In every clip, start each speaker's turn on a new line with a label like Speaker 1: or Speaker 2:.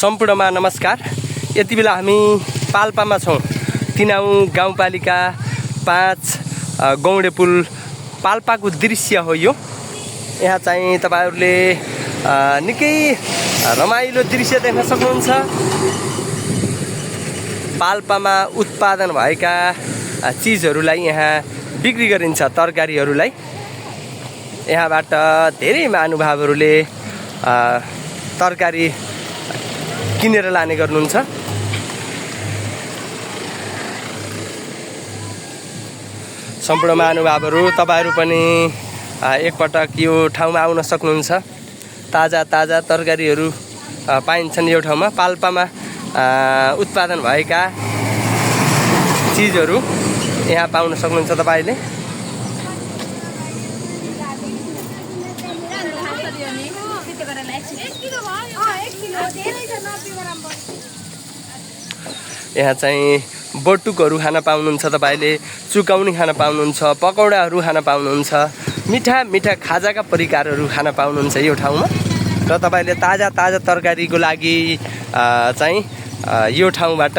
Speaker 1: सम्पूर्णमा नमस्कार। यति बेला हामी पाल्पामा छौँ। तिनाउ गाउँपालिका 5 गौडे पुल पाल्पाको दृश्य हो यो। यहाँ चाहिँ तपाईहरुले निकै रमाइलो दृश्य देख्न सक्नुहुन्छ। पाल्पामा उत्पादन भएका चीजहरूलाई यहाँ बिक्री गरिन्छ। तरकारीहरूलाई यहाँबाट धेरै महानुभावहरूले तरकारी किनेर लाने गर्नुहुन्छ। सम्पूर्ण महानुभावहरू तपाईहरु पनि एकपटक यो ठाउँमा आउन सक्नुहुन्छ। ताजा ताजा तरकारीहरू पाइन्छन् यो ठाउँमा। पाल्पामा उत्पादन भएका चीजहरू यहाँ पाउन सक्नुहुन्छ तपाईले। यहाँ चाहिँ बटुकहरू खान पाउनुहुन्छ तपाईले, चुकाउनी खान पाउनुहुन्छ, पकौडाहरू खान पाउनुहुन्छ, मिठा मिठा खाजाका परिकारहरू खान पाउनुहुन्छ यो ठाउँमा। र तपाईले ताजा ताजा तरकारीको लागि चाहिँ यो ठाउँबाट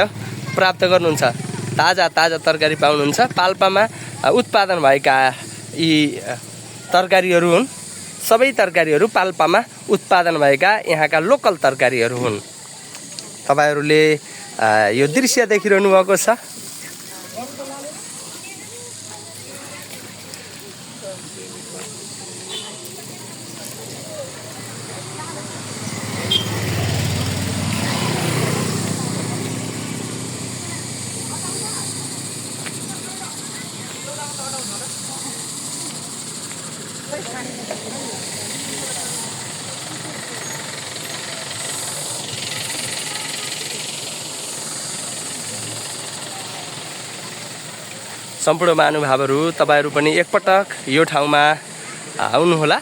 Speaker 1: प्राप्त गर्नुहुन्छ। ताजा ताजा तरकारी पाउनुहुन्छ। पाल्पामा उत्पादन भएका यी तरकारीहरू हुन्। सबै तरकारीहरू पाल्पामा उत्पादन भएका यहाँका लोकल तरकारीहरू हुन्। तपाईहरुले यो दृश्य देखिरहनु भएको छ। सम्पूर्ण महानुभावहरू तपाईहरु पनि एकपटक यो ठाउँमा आउनुहोला।